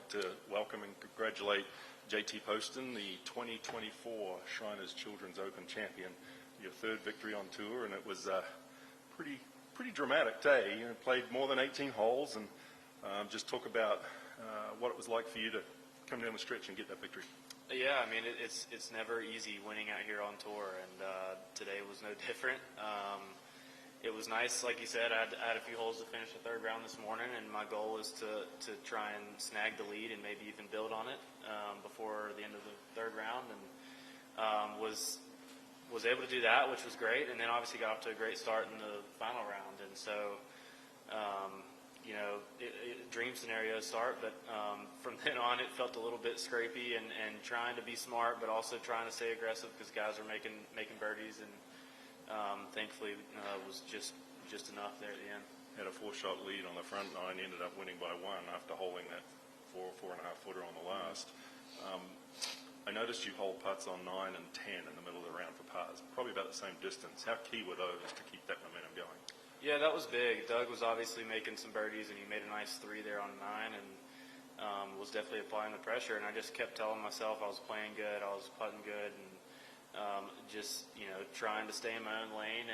like to welcome and congratulate JT Poston, the 2024 Shriners Children's Open champion. Your third victory on tour, and it was a pretty dramatic day. You played more than 18 holes, and just talk about what it was like for you to come down the stretch and get that victory. Yeah, I mean, it's never easy winning out here on tour, and today was no different. It was nice, like you said, I had a few holes to finish the third round this morning, and my goal is to try and snag the lead and maybe even build on it before the end of the third round, and was able to do that, which was great, and then obviously got off to a great start in the final round, and so dream scenario start, but from then on it felt a little bit scrapey and trying to be smart, but also trying to stay aggressive because guys are making birdies, and thankfully was just enough there at the end. Had a 4-shot lead on the front nine, ended up winning by 1 after holding that 4.5 footer on the last. I noticed you hold putts on 9 and 10 in the middle of the round for pars, probably about the same distance. How key were those to keep that momentum going? Yeah, that was big. Doug was obviously making some birdies, and he made a nice 3 there on 9, and was definitely applying the pressure. And I just kept telling myself I was playing good, I was putting good, and just trying to stay in my own lane.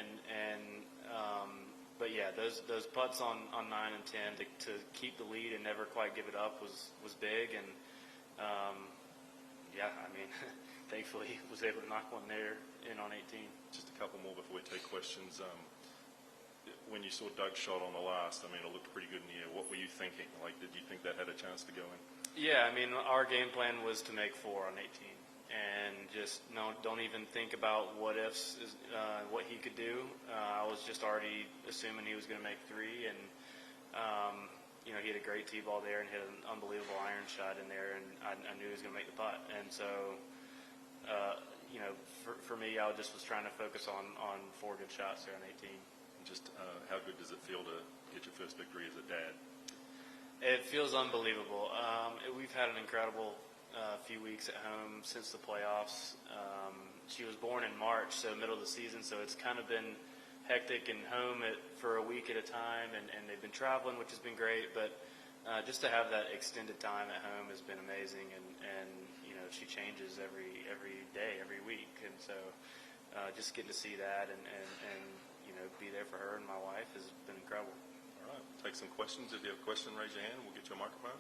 But yeah, those putts on 9 and 10 to keep the lead and never quite give it up was big. And yeah, I mean, thankfully was able to knock one there in on 18. Just a couple more before we take questions. When you saw Doug's shot on the last, I mean, it looked pretty good in the air. What were you thinking? Like, did you think that had a chance to go in? Yeah, I mean, our game plan was to make 4 on 18, and just don't even think about what ifs, what he could do. I was just already assuming he was going to make 3, and he had a great tee ball there and hit an unbelievable iron shot in there, and I knew he was going to make the putt. And so, for me, I just was trying to focus on 4 good shots there on 18. Just how good does it feel to get your first victory as a dad? It feels unbelievable. We've had an incredible few weeks at home since the playoffs. She was born in March, so middle of the season, so it's kind of been hectic and home for a week at a time, and they've been traveling, which has been great, but just to have that extended time at home has been amazing, and she changes every day, every week, and so just getting to see that and be there for her and my wife has been incredible. All right, take some questions. If you have a question, raise your hand and we'll get you a microphone.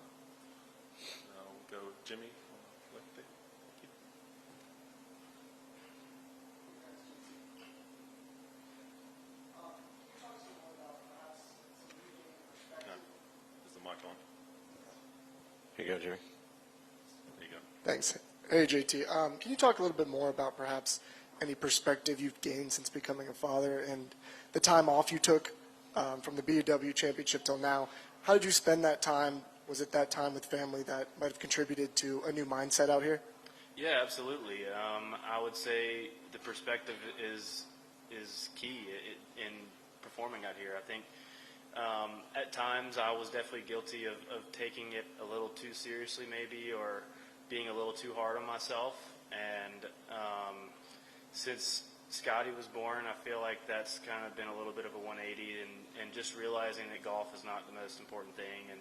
We'll go Jimmy on the left there. Thank you. Is the mic on? Here you go, Jimmy. There you go. Thanks. Hey, JT. Can you talk a little bit more about perhaps any perspective you've gained since becoming a father and the time off you took from the BW Championship till now? How did you spend that time? Was it that time with family that might have contributed to a new mindset out here? Yeah, absolutely. I would say the perspective is key in performing out here. I think at times I was definitely guilty of taking it a little too seriously maybe, or being a little too hard on myself. And since Scotty was born, I feel like that's kind of been a little bit of a 180, and just realizing that golf is not the most important thing, and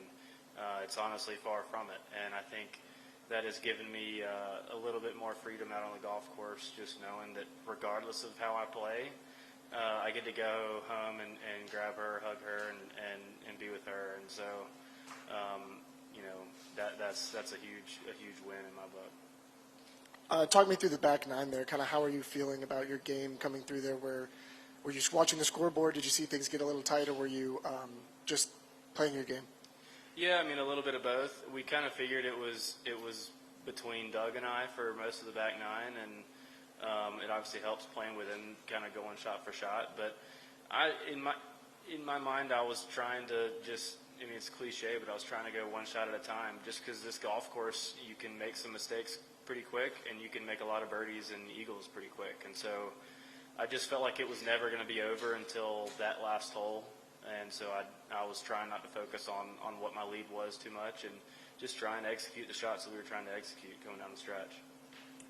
it's honestly far from it. And I think that has given me a little bit more freedom out on the golf course, just knowing that regardless of how I play, I get to go home and grab her, hug her, and be with her. And so, that's a huge win in my book. Talk me through the back nine there. Kind of how are you feeling about your game coming through there? Were you just watching the scoreboard? Did you see things get a little tight, or were you just playing your game? Yeah, I mean, a little bit of both. We kind of figured it was between Doug and I for most of the back nine, and it obviously helps playing with him, kind of going shot for shot. But in my mind, I was trying to just, I mean, it's cliche, but I was trying to go one shot at a time, just because this golf course, you can make some mistakes pretty quick, and you can make a lot of birdies and eagles pretty quick. And so I just felt like it was never going to be over until that last hole. And so I was trying not to focus on what my lead was too much, and just trying to execute the shots that we were trying to execute going down the stretch.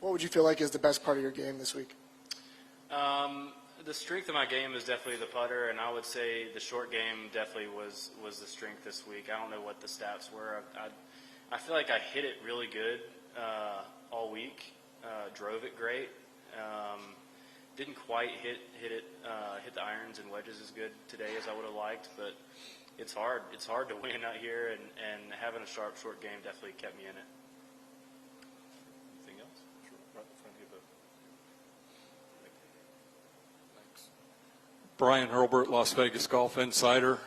What would you feel like is the best part of your game this week? The strength of my game is definitely the putter, and I would say the short game definitely was the strength this week. I don't know what the stats were. I feel like I hit it really good all week. Drove it great. Didn't quite hit the irons and wedges as good today as I would have liked, but it's hard. It's hard to win out here, and having a sharp, short game definitely kept me in it. Anything else? Sure. Right in front here, but thanks. Brian Hurlbert, Las Vegas Golf Insider.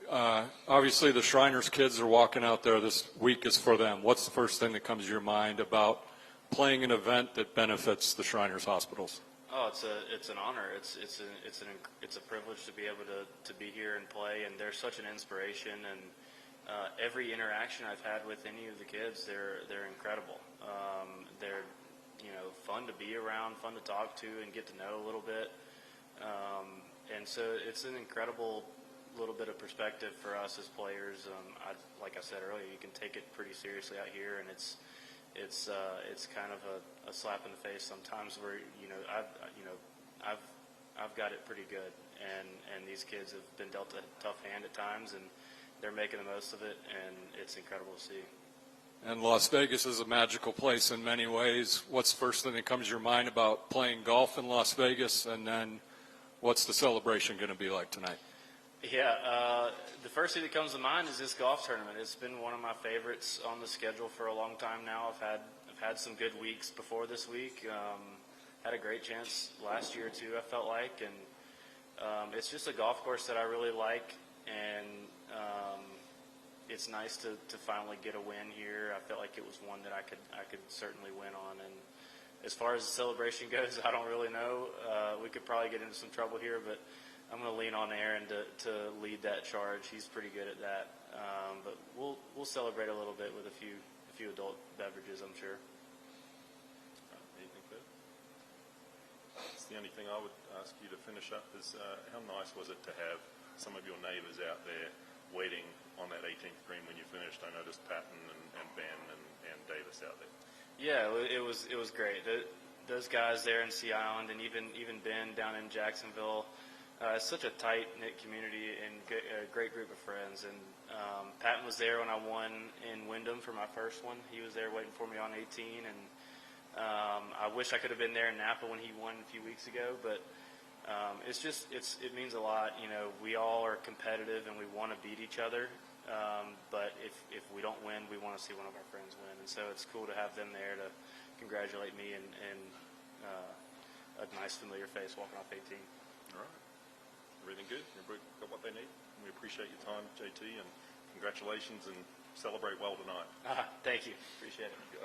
Obviously, the Shriners kids are walking out there. This week is for them. What's the first thing that comes to your mind about playing an event that benefits the Shriners hospitals? Oh, it's an honor. It's a privilege to be able to be here and play, and they're such an inspiration. And every interaction I've had with any of the kids, they're incredible. They're fun to be around, fun to talk to, and get to know a little bit. And so it's an incredible little bit of perspective for us as players. Like I said earlier, you can take it pretty seriously out here, and it's kind of a slap in the face sometimes. Where I've got it pretty good, and these kids have been dealt a tough hand at times, and they're making the most of it, and it's incredible to see. And Las Vegas is a magical place in many ways. What's the first thing that comes to your mind about playing golf in Las Vegas, and then what's the celebration going to be like tonight? Yeah, the first thing that comes to mind is this golf tournament. It's been one of my favorites on the schedule for a long time now. I've had some good weeks before this week. Had a great chance last year too, I felt like, and it's just a golf course that I really like, and it's nice to finally get a win here. I felt like it was one that I could certainly win on. And as far as the celebration goes, I don't really know. We could probably get into some trouble here, but I'm going to lean on Aaron to lead that charge. He's pretty good at that. But we'll celebrate a little bit with a few adult beverages, I'm sure. Anything further? The only thing I would ask you to finish up is how nice was it to have some of your neighbours out there waiting on that 18th green when you finished? I noticed Patton and Ben and Davis out there. Yeah, it was great. Those guys there in Sea Island, and even Ben down in Jacksonville. It's such a tight-knit community and a great group of friends. And Patton was there when I won in Wyndham for my first one. He was there waiting for me on 18. And I wish I could have been there in Napa when he won a few weeks ago. But it means a lot. We all are competitive and we want to beat each other. But if we don't win, we want to see one of our friends win. And so it's cool to have them there to congratulate me and a nice familiar face walking off 18. All right. Everything good? Everybody got what they need? We appreciate your time, JT, and congratulations, and celebrate well tonight. Thank you. Appreciate it.